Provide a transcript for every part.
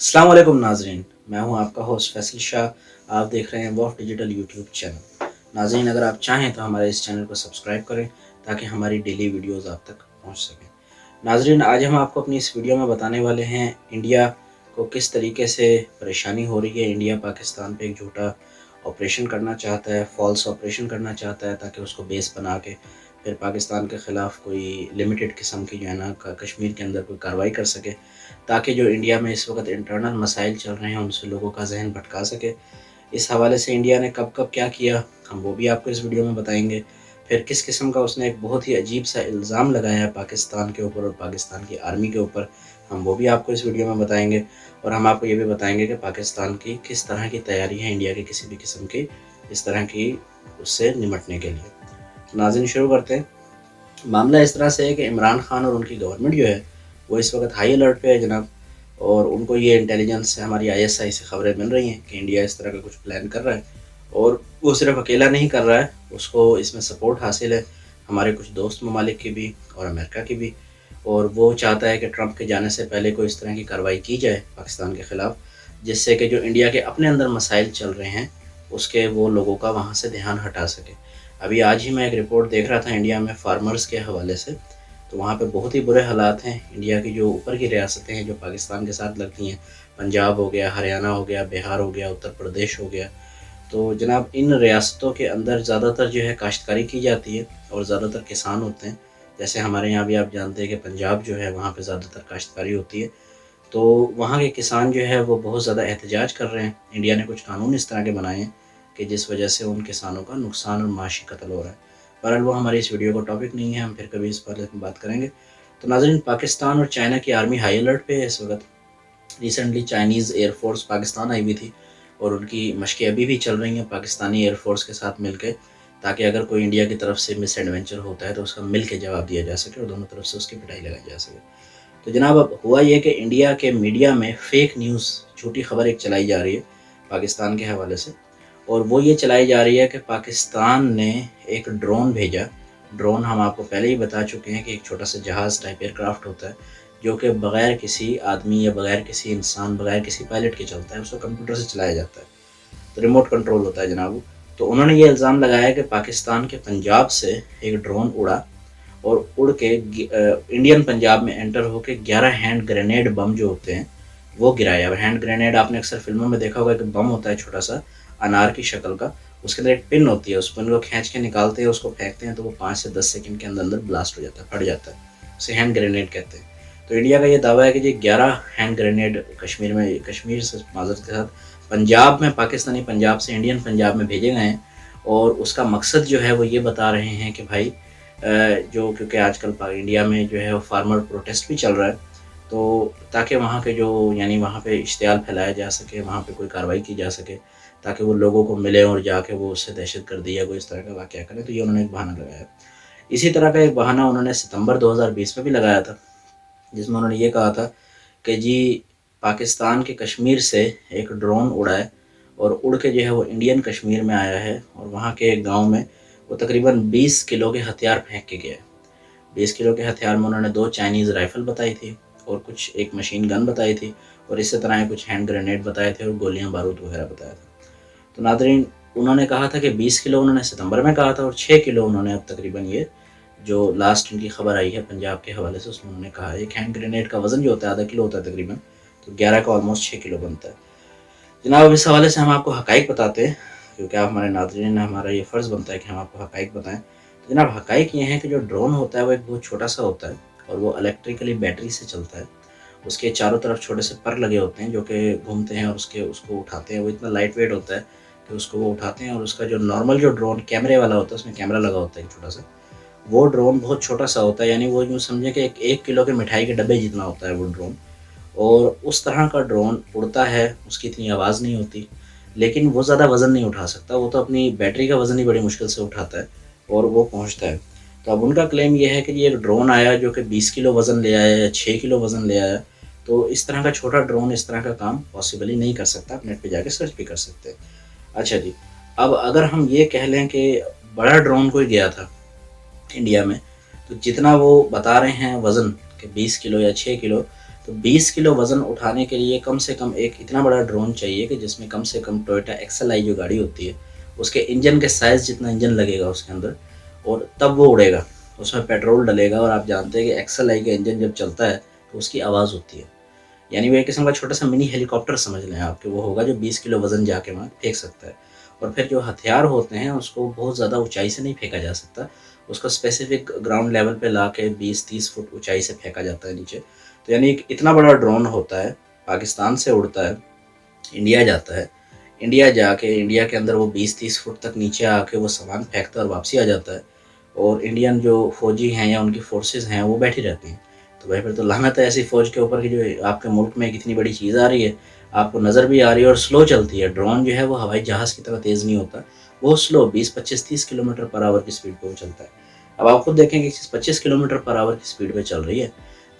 अस्सलाम वालेकुम नाजरीन, मैं हूं आपका होस्ट फैसल शाह। आप देख रहे हैं वॉफ डिजिटल यूट्यूब चैनल। नाजरीन, अगर आप चाहें तो हमारे इस चैनल को सब्सक्राइब करें ताकि हमारी डेली वीडियोस आप तक पहुंच सकें। नाजरीन, आज हम आपको अपनी इस वीडियो में बताने वाले हैं इंडिया को किस तरीके से परेशानी हो रही है। इंडिया पाकिस्तान पे एक झूठा ऑपरेशन करना चाहता है, फॉल्स ऑपरेशन करना चाहता है ताकि उसको बेस बना के फिर पाकिस्तान के ख़िलाफ़ कोई लिमिटेड किस्म की जो है ना कश्मीर के अंदर कोई कार्रवाई कर सके, ताकि जो इंडिया में इस वक्त इंटरनल मसाइल चल रहे हैं उनसे लोगों का जहन भटका सके। इस हवाले से इंडिया ने कब कब क्या किया, हम वो भी आपको इस वीडियो में बताएंगे। फिर किस किस्म का उसने एक बहुत ही अजीब सा इल्ज़ाम लगाया है पाकिस्तान के ऊपर और पाकिस्तान की आर्मी के ऊपर, हम वो भी आपको इस वीडियो में बताएंगे। और हम आपको ये भी बताएंगे कि पाकिस्तान की किस तरह की तैयारी है इंडिया की किसी भी किस्म की इस तरह की उससे निमटने के लिए। तो नाज़रीन, शुरू करते हैं। मामला इस तरह से है कि इमरान खान और उनकी गवर्नमेंट जो है वो इस वक्त हाई अलर्ट पे है जनाब। और उनको ये इंटेलिजेंस से, हमारी आईएसआई से खबरें मिल रही हैं कि इंडिया इस तरह का कुछ प्लान कर रहा है। और वो सिर्फ अकेला नहीं कर रहा है, उसको इसमें सपोर्ट हासिल है हमारे कुछ दोस्त ममालिक की भी और अमेरिका की भी। और वो चाहता है कि ट्रंप के जाने से पहले कोई इस तरह की कार्रवाई की जाए पाकिस्तान के ख़िलाफ़, जिससे कि जो इंडिया के अपने अंदर मसाइल चल रहे हैं उसके वो लोगों का वहाँ से ध्यान हटा सके। अभी आज ही मैं एक रिपोर्ट देख रहा था इंडिया में फार्मर्स के हवाले से, तो वहाँ पे बहुत ही बुरे हालात हैं। इंडिया की जो ऊपर की रियासतें हैं जो पाकिस्तान के साथ लगती हैं, पंजाब हो गया, हरियाणा हो गया, बिहार हो गया, उत्तर प्रदेश हो गया, तो जनाब इन रियासतों के अंदर ज़्यादातर जो है काश्तकारी की जाती है और ज़्यादातर किसान होते हैं। जैसे हमारे यहाँ भी आप जानते हैं कि पंजाब जो है वहाँ पे ज़्यादातर काश्तकारी होती है। तो वहाँ के किसान जो है वो बहुत ज़्यादा एहतजाज कर रहे हैं। इंडिया ने कुछ कानून इस तरह के बनाए हैं कि जिस वजह से उन किसानों का नुकसान और माशी कत्ल हो रहा है। बहरहाल वो हमारी इस वीडियो का टॉपिक नहीं है, हम फिर कभी इस पर बात करेंगे। तो नाज़रीन, पाकिस्तान और चाइना की आर्मी हाई अलर्ट पे है इस वक्त। रिसेंटली चाइनीज़ एयरफोर्स पाकिस्तान आई हुई थी और उनकी मशक़ें अभी भी चल रही हैं पाकिस्तानी एयरफोर्स के साथ मिलकर, ताकि अगर कोई इंडिया की तरफ से मिस एडवेंचर होता है तो उसका मिल के जवाब दिया जा सके और दोनों तरफ से उसकी पिटाई लगाई जा सके। तो जनाब, अब हुआ ये कि इंडिया के मीडिया में फ़ेक न्यूज़, झूठी खबर एक चलाई जा रही है पाकिस्तान के हवाले से। और वो ये चलाई जा रही है कि पाकिस्तान ने एक ड्रोन भेजा। ड्रोन हम आपको पहले ही बता चुके हैं कि एक छोटा सा जहाज़ टाइप एयरक्राफ्ट होता है जो कि बग़ैर किसी आदमी या बग़ैर किसी इंसान, बग़ैर किसी पायलट के चलता है। उसको कंप्यूटर से चलाया जाता है, तो रिमोट कंट्रोल होता है जनाब। तो उन्होंने ये इल्ज़ाम लगाया कि पाकिस्तान के पंजाब से एक ड्रोन उड़ा और उड़ के इंडियन पंजाब में एंटर होके 11 हैंड ग्रेनेड बम जो होते हैं वो गिराया। अब हैंड ग्रेनेड आपने अक्सर फिल्मों में देखा होगा कि बम होता है छोटा सा अनार की शक्ल का, उसके अंदर एक पिन होती है, उस पिन को खींच के निकालते हैं, उसको फेंकते हैं तो वो 5 से 10 सेकंड के अंदर अंदर ब्लास्ट हो जाता है, फट जाता है। उसे हैंड ग्रेनेड कहते हैं। तो इंडिया का ये दावा है कि ये 11 हैंड ग्रेनेड कश्मीर में, कश्मीर से माजरत के साथ पंजाब में, पाकिस्तानी पंजाब से इंडियन पंजाब में भेजे गए हैं। और उसका मकसद जो है वो ये बता रहे हैं कि भाई जो, क्योंकि आजकल इंडिया में जो है वो फार्मर प्रोटेस्ट भी चल रहा है, तो ताकि वहाँ के जो, यानी वहाँ पे इश्तियाल फैलाया जा सके, वहाँ पे कोई कार्रवाई की जा सके ताकि वो लोगों को मिले और जाके वो उससे दहशतगर्दी या कोई इस तरह का वाक़या करें। तो ये उन्होंने एक बहाना लगाया। इसी तरह का एक बहाना उन्होंने सितंबर 2020 में भी लगाया था, जिसमें उन्होंने ये कहा था कि जी पाकिस्तान के कश्मीर से एक ड्रोन उड़ा है और उड़ के जो है वो इंडियन कश्मीर में आया है और वहाँ के एक गाँव में वो तकरीबन 20 किलो के हथियार फेंक के गया है। 20 किलो के हथियार में उन्होंने 2 चाइनीज़ राइफ़ल बताई थी और कुछ एक मशीन गन बताई थी और इसी तरह कुछ हैंड ग्रेनेड बताए थे और गोलियां बारूद वगैरह बताया था। तो नादरीन, उन्होंने कहा था कि 20 किलो उन्होंने सितंबर में कहा था और 6 किलो उन्होंने अब तकरीबन ये जो लास्ट इनकी खबर आई है पंजाब के हवाले से उसमें उन्होंने कहा। एक हैंड ग्रेनेड का वज़न जो होता है आधा किलो होता है तकरीबन, तो 11 का ऑलमोस्ट 6 किलो बनता है। जनाब, इस हवाले से हम आपको हक़ाइक़ बताते हैं क्योंकि आप हमारे नाज़रीन, हमारा ये फ़र्ज़ बनता है कि हम आपको हक़ाइक़ बताएं। तो जनाब, हक़ाइक़ ये हैं कि जो ड्रोन होता है वो एक बहुत छोटा सा होता है और वो इलेक्ट्रिकली बैटरी से चलता है। उसके चारों तरफ छोटे से पर लगे होते हैं जो कि घूमते हैं और उसको उठाते हैं। वो इतना लाइट वेट होता है कि उसको वो उठाते हैं। और उसका जो नॉर्मल जो ड्रोन कैमरे वाला होता है उसमें कैमरा लगा होता है एक छोटा सा, वो ड्रोन बहुत छोटा सा होता है, यानी वो यूँ समझें कि एक किलो के मिठाई के डब्बे जितना होता है वो ड्रोन। और उस तरह का ड्रोन उड़ता है, उसकी इतनी आवाज़ नहीं होती, लेकिन वो ज़्यादा वज़न नहीं उठा सकता। वो तो अपनी बैटरी का वज़न ही बड़ी मुश्किल से उठाता है और वो पहुँचता है। तो अब उनका क्लेम ये है कि ये एक ड्रोन आया जो कि 20 किलो वज़न ले आया या 6 किलो वज़न ले आया। तो इस तरह का छोटा ड्रोन इस तरह का काम पॉसिबल ही नहीं कर सकता। आप नेट पे जाके सर्च भी कर सकते हैं। अच्छा जी, अब अगर हम ये कह लें कि बड़ा ड्रोन कोई गया था इंडिया में, तो जितना वो बता रहे हैं वज़न कि 20 किलो या 6 किलो, तो 20 किलो वज़न उठाने के लिए कम से कम एक इतना बड़ा ड्रोन चाहिए कि जिसमें कम से कम टोयोटा एक्सएलआई जो गाड़ी होती है उसके इंजन के साइज़ जितना इंजन लगेगा उसके अंदर, और तब वो उड़ेगा। उसमें पेट्रोल डलेगा, और आप जानते हैं कि एक्सएलआई का इंजन जब चलता है तो उसकी आवाज़ होती है। यानी वो एक किस्म का छोटा सा मिनी हेलीकॉप्टर समझ लें आप, कि वो होगा जो 20 किलो वज़न जाके वहाँ फेंक सकता है। और फिर जो हथियार होते हैं उसको बहुत ज़्यादा ऊंचाई से नहीं फेंका जा सकता, उसको स्पेसिफिक ग्राउंड लेवल पे ला के 20-30 फुट ऊंचाई से फेंका जाता है नीचे। तो यानी एक इतना बड़ा ड्रोन होता है, पाकिस्तान से उड़ता है, इंडिया जाता है, इंडिया जाके इंडिया के अंदर वो 20-30 फुट तक नीचे आके वो सामान फेंकता है और वापसी आ जाता है। और इंडियन जो फौजी हैं या उनकी फोर्सेस हैं वो बैठी रहती हैं। तो भाई फिर तो लानत है ऐसी फ़ौज के ऊपर कि जो आपके मुल्क में एक इतनी बड़ी चीज़ आ रही है, आपको नज़र भी आ रही है और स्लो चलती है। ड्रोन जो है वो हवाई जहाज़ की तरह तेज़ नहीं होता, वो स्लो 20-25-30 किलोमीटर पर आवर की स्पीड पे वो चलता है। अब आप खुद देखें कि 25 किलोमीटर पर आवर की स्पीड पे चल रही है,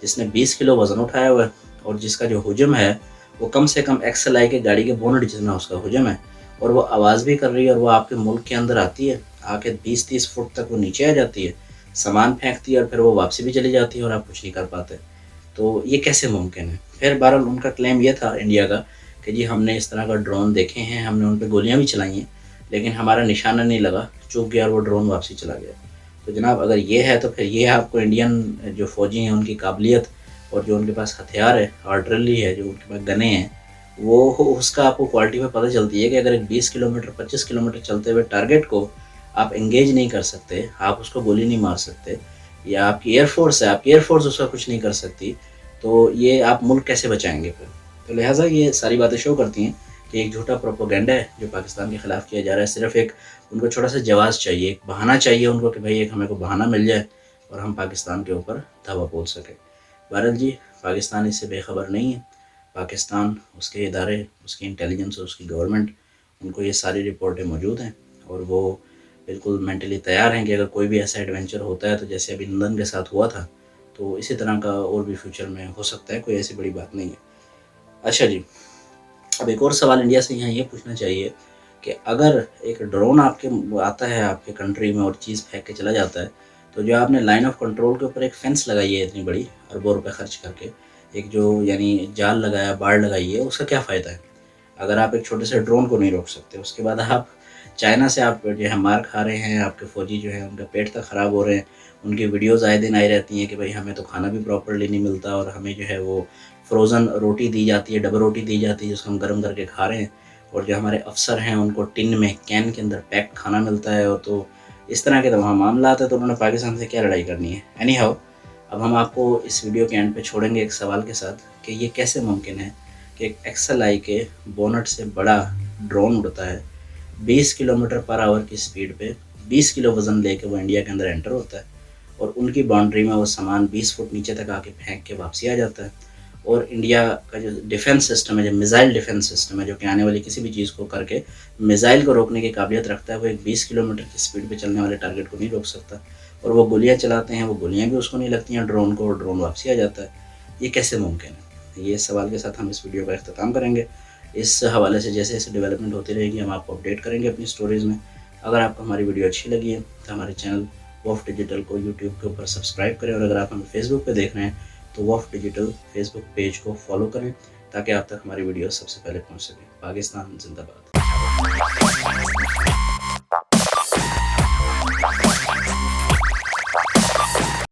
जिसने 20 किलो वज़न उठाया हुआ है, और जिसका जो हुजम है वो कम से कम एक्सएलआई के गाड़ी के बोनट जितना उसका हुजम है, और वो आवाज़ भी कर रही है, और वो आपके मुल्क के अंदर आती है, आके 20-30 फुट तक वो नीचे आ जाती है, सामान फेंकती है और फिर वो वापसी भी चली जाती है और आप कुछ नहीं कर पाते। तो ये कैसे मुमकिन है? फिर बहरहाल उनका क्लेम ये था इंडिया का कि जी हमने इस तरह का ड्रोन देखे हैं, हमने उन पे गोलियाँ भी चलाई हैं, लेकिन हमारा निशाना नहीं लगा, चूक गया और वो ड्रोन वापसी चला गया। तो जनाब अगर ये है तो फिर ये आपको इंडियन जो फ़ौजी हैं उनकी काबिलियत, और जो उनके पास हथियार है, आर्टिलरी है, जो उनके पास गनें हैं, वो उसका आपको क्वालिटी में पता चलती है कि अगर एक 20 किलोमीटर 25 किलोमीटर चलते हुए टारगेट को आप एंगेज नहीं कर सकते, आप उसको गोली नहीं मार सकते, या आपकी एयरफोर्स है, आपकी एयरफोर्स उसका कुछ नहीं कर सकती, तो ये आप मुल्क कैसे बचाएंगे फिर? तो लिहाजा ये सारी बातें शो करती हैं कि एक झूठा प्रोपोगेंडा है जो पाकिस्तान के ख़िलाफ़ किया जा रहा है। सिर्फ एक उनको छोटा सा जवाज़ चाहिए, एक बहाना चाहिए उनको कि भाई एक हमें को बहाना मिल जाए और हम पाकिस्तान के ऊपर धावा बोल सकें। बहरहाल जी, पाकिस्तान इससे बेखबर नहीं है। पाकिस्तान, उसके इदारे, उसकी इंटेलिजेंस और उसकी गवर्नमेंट, उनको ये सारी रिपोर्टें मौजूद हैं, और वो बिल्कुल मेंटली तैयार हैं कि अगर कोई भी ऐसा एडवेंचर होता है तो जैसे अभी नंदन के साथ हुआ था, तो इसी तरह का और भी फ्यूचर में हो सकता है, कोई ऐसी बड़ी बात नहीं है। अच्छा जी, अब एक और सवाल इंडिया से यहाँ ये पूछना चाहिए कि अगर एक ड्रोन आपके आता है आपके कंट्री में और चीज़ फेंक के चला जाता है, तो जो आपने लाइन ऑफ कंट्रोल के ऊपर एक फेंस लगाई है इतनी बड़ी, अरबों रुपए खर्च करके, एक जो यानी जाल लगाया, बाड़ लगाई है, उसका क्या फ़ायदा है? अगर आप एक छोटे से ड्रोन को नहीं रोक सकते, उसके बाद आप चाइना से आप जो है मार खा रहे हैं, आपके फ़ौजी जो हैं उनका पेट तक ख़राब हो रहे हैं, उनकी वीडियोज़ आए दिन आई रहती हैं कि भाई हमें तो खाना भी प्रॉपर्ली नहीं मिलता, और हमें जो है वो फ्रोज़न रोटी दी जाती है, डबल रोटी दी जाती है जिसको हम गर्म करके खा रहे हैं, और जो हमारे अफ़सर हैं उनको टिन में, कैन के अंदर पैक्ड खाना मिलता है। और तो इस तरह के तमाम मामला आते हैं, तो उन्होंने पाकिस्तान से क्या लड़ाई करनी है? एनी हाउ, अब हम आपको इस वीडियो के एंड पे छोड़ेंगे एक सवाल के साथ कि ये कैसे मुमकिन है कि एक एक्सएलआई के बोनट से बड़ा ड्रोन उड़ता है, 20 किलोमीटर पर आवर की स्पीड पे 20 किलो वज़न लेके वो इंडिया के अंदर एंटर होता है, और उनकी बाउंड्री में वो सामान 20 फुट नीचे तक आके फेंक के वापसी आ जाता है। और इंडिया का जो डिफेंस सिस्टम है, जो मिसाइल डिफेंस सिस्टम है, जो कि आने वाली किसी भी चीज़ को करके मिसाइल को रोकने की काबिलियत रखता है, वो एक 20 किलोमीटर की स्पीड पे चलने वाले टारगेट को नहीं रोक सकता। और वो गोलियाँ चलाते हैं, वो गोलियाँ भी उसको नहीं लगती हैं ड्रोन को, और ड्रोन वापसी आ जाता है। ये कैसे मुमकिन है? ये सवाल के साथ हम इस वीडियो का अख्ताम करेंगे। इस हवाले से जैसे जैसे डेवलपमेंट होती रहेगी हम आपको अपडेट करेंगे अपनी स्टोरीज़ में। अगर आपको हमारी वीडियो अच्छी लगी है तो हमारे चैनल वॉफ डिजिटल को यूट्यूब के ऊपर सब्सक्राइब करें, और अगर आप हमें फेसबुक पे देख रहे हैं तो वॉफ डिजिटल फेसबुक पेज को फॉलो करें, ताकि आप तक हमारी वीडियो सबसे पहले पहुंच सके। पाकिस्तान जिंदाबाद।